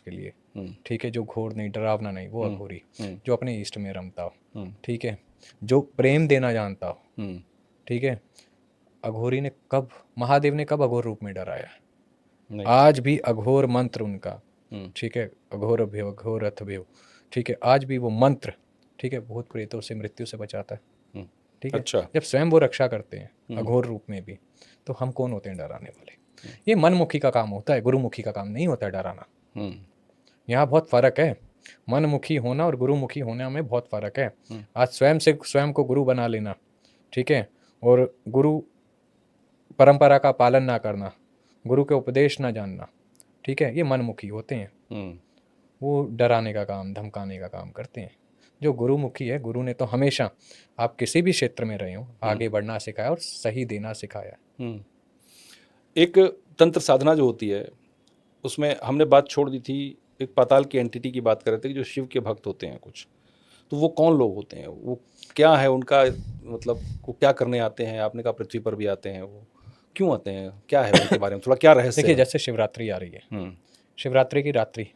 के लिए, ठीक है, जो घोर नहीं, डरावना नहीं, वो अघोरी। जो अपने ईष्ट में रमता हो, ठीक है, जो प्रेम देना जानता हो, ठीक है। अघोरी ने कब, महादेव ने कब अघोर रूप में डराया? नहीं। आज भी अघोर मंत्र उनका, ठीक है, अघोर अभ्यो अघोर रथ भ्यो, ठीक है, आज भी वो मंत्र, ठीक है, भूत प्रेतों से, मृत्यु से बचाता है, ठीक है। अच्छा। जब स्वयं वो रक्षा करते हैं अघोर रूप में भी, तो हम कौन होते हैं डराने वाले? ये मनमुखी का काम होता है, गुरुमुखी का काम नहीं होता है डराना। यहाँ बहुत फर्क है, मनमुखी होना और गुरुमुखी होने में बहुत फर्क है। आज स्वयं से स्वयं को गुरु बना लेना, ठीक है, और गुरु परंपरा का पालन ना करना, गुरु के उपदेश ना जानना, ठीक है, ये मनमुखी होते हैं। वो डराने का काम, धमकाने का काम करते हैं। जो गुरुमुखी है, गुरु ने तो हमेशा, आप किसी भी क्षेत्र में रहे हो, आगे बढ़ना सिखाया और सही देना सिखाया। एक तंत्र साधना जो होती है, उसमें हमने बात छोड़ दी थी, एक पाताल की एंटिटी की बात कर रहे थे कि जो शिव के भक्त होते हैं कुछ, तो वो कौन लोग होते हैं, वो क्या है उनका, मतलब वो क्या करने आते हैं? आपने कहा पृथ्वी पर भी आते हैं, वो क्यों आते हैं, क्या है उनके बारे में थोड़ा क्या रहस्य देखिए, है? जैसे शिवरात्रि आ रही है, शिवरात्रि की रात्रि,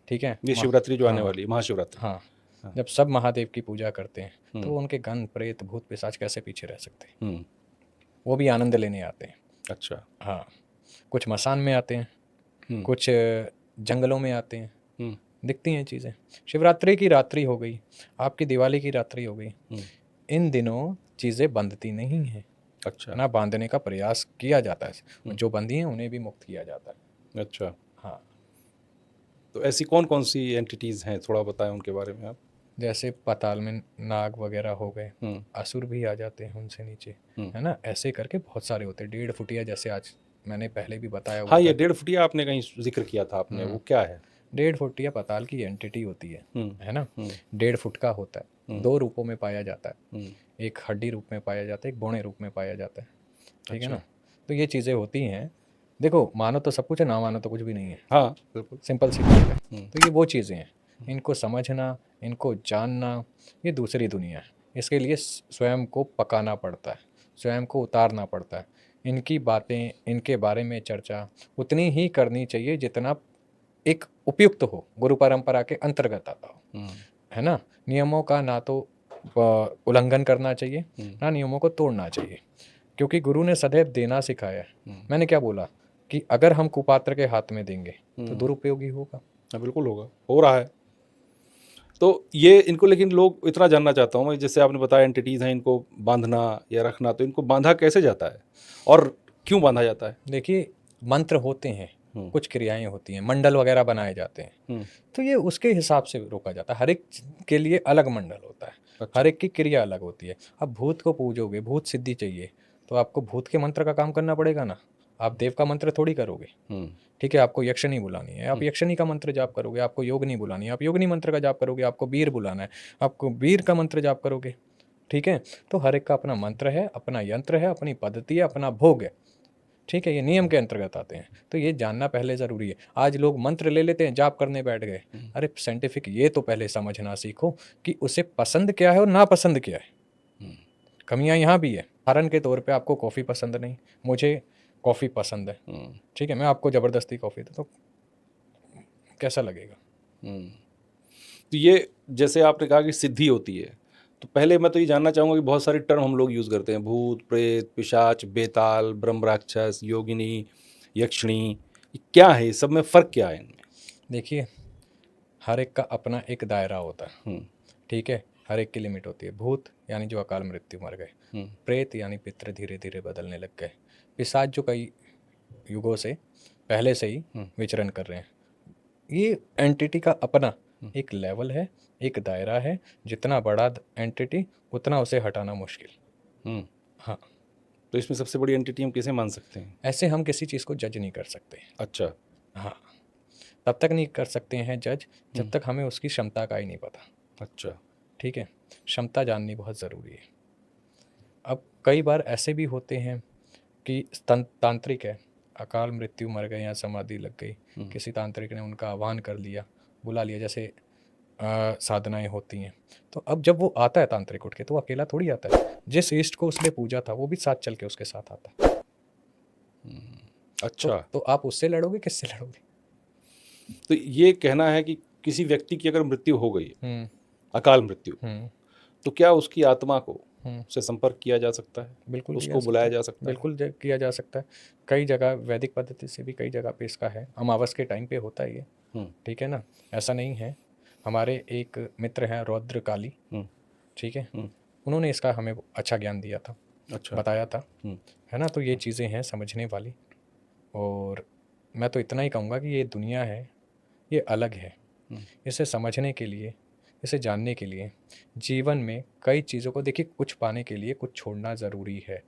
ठीक है, ये शिवरात्रि जो आने वाली है, महाशिवरात्रि। हाँ, जब सब महादेव की पूजा करते हैं, तो उनके गण प्रेत भूत पिशाच कैसे पीछे रह सकते हैं? वो भी आनंद लेने आते हैं। अच्छा। हाँ, कुछ मसान में आते हैं, कुछ जंगलों में आते हैं, दिखती हैं चीज़ें। शिवरात्रि की रात्रि हो गई, आपकी दिवाली की रात्रि हो गई, इन दिनों चीज़ें बंधती नहीं हैं। अच्छा। ना बांधने का प्रयास किया जाता है, जो बंधी हैं उन्हें भी मुक्त किया जाता है। अच्छा। हाँ, तो ऐसी कौन कौन सी एंटिटीज़ हैं, थोड़ा बताएं उनके बारे में आप। जैसे पाताल में नाग वगैरह हो गए, असुर भी आ जाते हैं उनसे नीचे, है ना, ऐसे करके बहुत सारे होते हैं। 1.5 फुटिया, जैसे आज मैंने पहले भी बताया हुआ हाँ, था। ये 1.5 फुटिया आपने कहीं जिक्र किया था आपने, वो क्या है? 1.5 फुटिया पाताल की एंटिटी होती है ना, 1.5 फुट का होता है, 2 रूपों में पाया जाता है। एक हड्डी रूप में पाया जाता है, एक बौने रूप में पाया जाता है, ठीक है ना। तो ये चीज़ें होती हैं। देखो, मानो तो सब कुछ है, ना मानो तो कुछ भी नहीं है। हाँ, बिल्कुल सिंपल सी बात है। तो ये वो चीज़ें हैं, इनको समझना, इनको जानना, ये दूसरी दुनिया है। इसके लिए स्वयं को पकाना पड़ता है, स्वयं को उतारना पड़ता है। इनकी बातें, इनके बारे में चर्चा उतनी ही करनी चाहिए जितना एक उपयुक्त हो, गुरु परंपरा के अंतर्गत आता हो, है ना। नियमों का ना तो उल्लंघन करना चाहिए, ना नियमों को तोड़ना चाहिए, क्योंकि गुरु ने सदैव देना सिखाया है। मैंने क्या बोला कि अगर हम कुपात्र के हाथ में देंगे तो दुरुपयोग ही होगा। हाँ, बिल्कुल होगा, हो रहा है। तो ये इनको, लेकिन लोग इतना जानना चाहता हूँ मैं, जैसे आपने बताया एंटिटीज़ हैं, इनको बांधना या रखना, तो इनको बांधा कैसे जाता है और क्यों बांधा जाता है? देखिए, मंत्र होते हैं, कुछ क्रियाएं होती हैं, मंडल वगैरह बनाए जाते हैं, तो ये उसके हिसाब से रोका जाता है। हर एक के लिए अलग मंडल होता है। अच्छा। हर एक की क्रिया अलग होती है। अब भूत को पूजोगे, भूत सिद्धि चाहिए, तो आपको भूत के मंत्र का काम करना पड़ेगा ना। आप देव का मंत्र थोड़ी करोगे, ठीक है। आपको यक्षिणी बुलानी है, आप यक्षिणी का मंत्र जाप करोगे। आपको योगिनी बुलानी है, आप योगिनी मंत्र का जाप करोगे। आपको वीर बुलाना है, आपको वीर का मंत्र जाप करोगे, ठीक है। तो हर एक का अपना मंत्र है, अपना यंत्र है, अपनी पद्धति है, अपना भोग है, ठीक है। ये नियम के अंतर्गत आते हैं, तो ये जानना पहले ज़रूरी है। आज लोग मंत्र ले लेते हैं, जाप करने बैठ गए। अरे साइंटिफिक ये तो पहले समझना सीखो कि उसे पसंद क्या है और नापसंद क्या है। कमियां यहाँ भी है। उदाहरण के तौर पे आपको कॉफ़ी पसंद नहीं, मुझे कॉफ़ी पसंद है, ठीक है। मैं आपको ज़बरदस्ती कॉफ़ी दूँ तो कैसा लगेगा? तो ये जैसे आपने कहा कि सिद्धि होती है, तो पहले मैं तो ये जानना चाहूँगा कि बहुत सारे टर्म हम लोग यूज़ करते हैं, भूत, प्रेत, पिशाच, बेताल, ब्रह्म राक्षस, योगिनी, यक्षिणी, ये क्या है, ये सब में फ़र्क क्या है इनमें? देखिए, हर एक का अपना एक दायरा होता है, ठीक है। हर एक की लिमिट होती है। भूत यानी जो अकाल मृत्यु मर गए, प्रेत यानी पितृ धीरे धीरे बदलने लग गए, पिशाच जो कई युगों से पहले से ही विचरण कर रहे हैं। ये एंटिटी का अपना एक लेवल है, एक दायरा है। जितना बड़ा एंटिटी उतना उसे हटाना मुश्किल। हाँ, तो इसमें सबसे बड़ी एंटिटी हम किसे मान सकते हैं? ऐसे हम किसी चीज़ को जज नहीं कर सकते। अच्छा। हाँ, तब तक नहीं कर सकते हैं जज जब तक हमें उसकी क्षमता का ही नहीं पता। अच्छा। ठीक है, क्षमता जाननी बहुत ज़रूरी है। अब कई बार ऐसे भी होते हैं कि तांत्रिक है, अकाल मृत्यु मर गए या समाधि लग गई, किसी तांत्रिक ने उनका आह्वान कर लिया, बुला लिया, जैसे साधनाएं होती हैं। तो अब जब वो आता है तांत्रिक उठ के, तो वो अकेला थोड़ी आता है। जिस इष्ट को उसने पूजा था वो भी साथ चल के उसके साथ आता है। अच्छा। तो आप उससे लड़ोगे, किससे लड़ोगे? तो ये कहना है कि किसी व्यक्ति की अगर मृत्यु हो गई, अकाल मृत्यु, तो क्या उसकी आत्मा को से संपर्क किया जा सकता है? बिल्कुल किया उसको जा बुलाया सकता जा है, सकता है? बिल्कुल किया जा सकता है। कई जगह वैदिक पद्धति से भी कई जगह पे इसका है, अमावस के टाइम पे होता है ये, ठीक है ना, ऐसा नहीं है। हमारे एक मित्र हैं रौद्र काली, ठीक है, उन्होंने इसका हमें अच्छा ज्ञान दिया था, अच्छा, बताया था, है ना। तो ये चीज़ें हैं समझने वाली, और मैं तो इतना ही कहूँगा कि ये दुनिया है, ये अलग है। इसे समझने के लिए, इसे जानने के लिए जीवन में कई चीज़ों को, देखिए, कुछ पाने के लिए कुछ छोड़ना ज़रूरी है।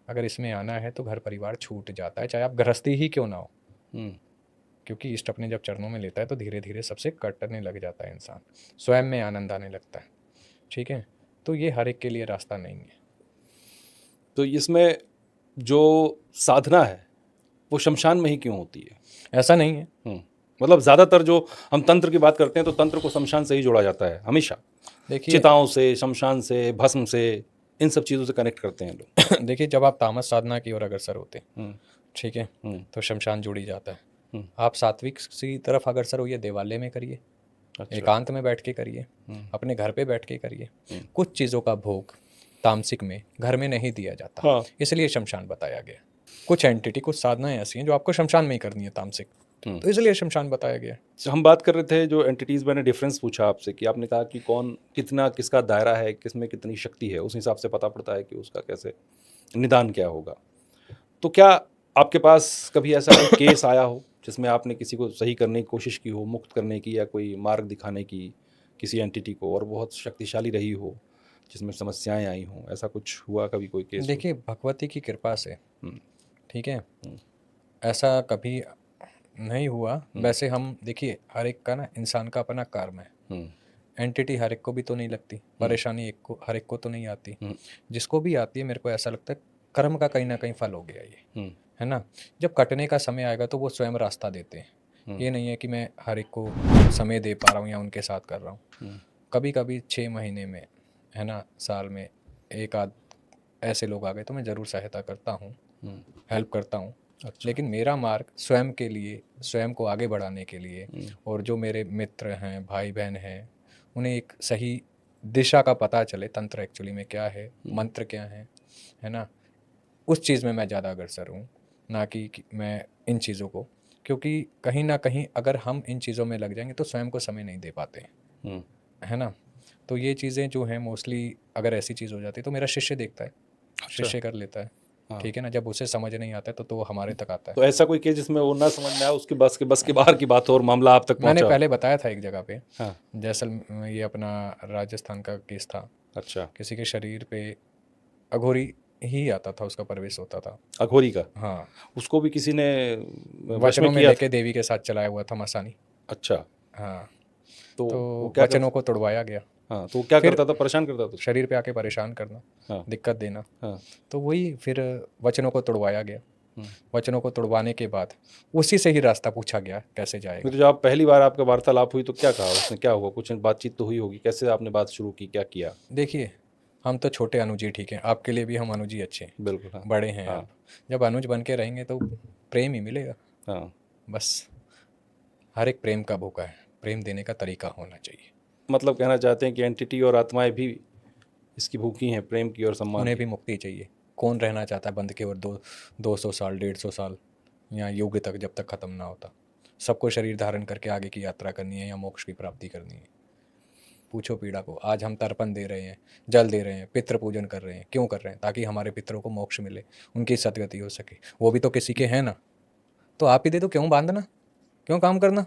अगर इसमें आना है तो घर परिवार छूट जाता है, चाहे आप गृहस्थी ही क्यों ना हो, क्योंकि इष्ट अपने जब चरणों में लेता है तो धीरे धीरे सबसे कटने लग जाता है इंसान, स्वयं में आनंद आने लगता है, ठीक है। तो ये हर एक के लिए रास्ता नहीं है। तो इसमें जो साधना है वो शमशान में ही क्यों होती है? ऐसा नहीं है, मतलब ज़्यादातर जो हम तंत्र की बात करते हैं तो तंत्र को शमशान से ही जोड़ा जाता है हमेशा, देखिए चिताओं से, शमशान से, भस्म से, इन सब चीज़ों से कनेक्ट करते हैं लोग। देखिए, जब आप तामस साधना की ओर अग्रसर होते हैं, ठीक है, तो शमशान जुड़ी जाता है। आप सात्विक सी तरफ अग्रसर होइए, देवालय में करिए, एकांत में बैठ के करिए, अपने घर पे बैठ के करिए। कुछ चीज़ों का भोग तामसिक में घर में नहीं दिया जाता, हाँ। इसलिए शमशान बताया गया। कुछ एंटिटी, कुछ साधनाएं ऐसी हैं जो आपको शमशान में ही करनी है तामसिक, तो इसलिए शमशान बताया गया। तो हम बात कर रहे थे जो एंटिटीज़, मैंने डिफरेंस पूछा आपसे कि आपने कहा कि कौन कितना, किसका दायरा है, किसमें कितनी शक्ति है, उस हिसाब से पता पड़ता है कि उसका कैसे निदान क्या होगा। तो क्या आपके पास कभी ऐसा कोई केस आया हो जिसमें आपने किसी को सही करने की कोशिश की हो, मुक्त करने की, या कोई मार्ग दिखाने की किसी एंटिटी को, और बहुत शक्तिशाली रही हो, जिसमें समस्याएं आई हों? ऐसा कुछ हुआ कभी, कोई केस? देखिए, भगवती की कृपा से, ठीक है, ऐसा कभी नहीं हुआ। वैसे हम देखिए, हर एक का ना, इंसान का अपना कर्म है। एंटिटी हर एक को भी तो नहीं लगती, परेशानी हर एक को तो नहीं आती। जिसको भी आती है, मेरे को ऐसा लगता है कर्म का कहीं ना कहीं फल हो गया ये, है ना। जब कटने का समय आएगा तो वो स्वयं रास्ता देते हैं। ये नहीं है कि मैं हर एक को समय दे पा रहा हूँ या उनके साथ कर रहा हूँ। कभी कभी 6 महीने में, है ना, साल में एक आध ऐसे लोग आ गए तो मैं ज़रूर सहायता करता हूँ, हेल्प करता हूँ। अच्छा। लेकिन मेरा मार्ग स्वयं के लिए, स्वयं को आगे बढ़ाने के लिए, और जो मेरे मित्र हैं, भाई बहन हैं, उन्हें एक सही दिशा का पता चले, तंत्र एक्चुअली में क्या है, मंत्र क्या है ना, उस चीज़ में मैं ज़्यादा अग्रसर हूँ, ना कि मैं इन चीज़ों को, क्योंकि कहीं ना कहीं अगर हम इन चीज़ों में लग जाएंगे तो स्वयं को समय नहीं दे पाते हैं, है ना। तो ये चीज़ें जो हैं मोस्टली, अगर ऐसी चीज़ हो जाती है तो मेरा शिष्य देखता है, शिष्य कर लेता है, ठीक है ना। जब उसे समझ नहीं आता है तो वो हमारे तक आता है। तो ऐसा कोई केस जिसमें वो ना समझ में आया, उसके बस के बाहर की बात हो और मामला आप तक मैंने पहुंचा? पहले बताया था एक जगह पे, हाँ। ये अपना राजस्थान का केस था। अच्छा। किसी के शरीर पे अघोरी ही आता था, उसका प्रवेश होता था। अघोरी का? हाँ, उसको भी किसी ने वश वचनों में में किया लेके देवी के साथ चलाया हुआ था मसानी। अच्छा। हाँ, तो तो वो क्या वचनों को तोड़वाया गया। हाँ, तो वो क्या फिर करता था? परेशान करता था? शरीर पे आके परेशान करना, हाँ। दिक्कत देना। हाँ। तो वही फिर वचनों को तोड़वाया गया। वचनों को तोड़वाने के बाद उसी से ही रास्ता पूछा गया कैसे जाएगा। तो जब आप पहली बार आपका वार्तालाप हुई तो क्या कहा उसने, क्या हुआ? कुछ बातचीत तो हुई होगी, कैसे आपने बात शुरू की, क्या किया? देखिए, हम तो छोटे अनुज ही ठीक हैं, आपके लिए भी हम अनुज ही अच्छे हैं। बिल्कुल। हाँ। बड़े हैं हाँ। आप, जब अनुज बन के रहेंगे तो प्रेम ही मिलेगा। हाँ। बस हर एक प्रेम का भूखा है, प्रेम देने का तरीका होना चाहिए। मतलब कहना चाहते हैं कि एंटिटी और आत्माएं भी इसकी भूखी हैं, प्रेम की और सम्मान उन्हें की। भी मुक्ति चाहिए। कौन रहना चाहता है बंध के और 200 साल, 150 साल, या युग तक, जब तक ख़त्म ना होता। सबको शरीर धारण करके आगे की यात्रा करनी है या मोक्ष की प्राप्ति करनी है। पूछो पीड़ा को। आज हम तर्पण दे रहे हैं, जल दे रहे हैं, पितृ पूजन कर रहे हैं, क्यों कर रहे हैं? ताकि हमारे पितरों को मोक्ष मिले, उनकी सदगति हो सके। वो भी तो किसी के हैं ना, तो आप ही दे दो, क्यों बांधना, क्यों काम करना।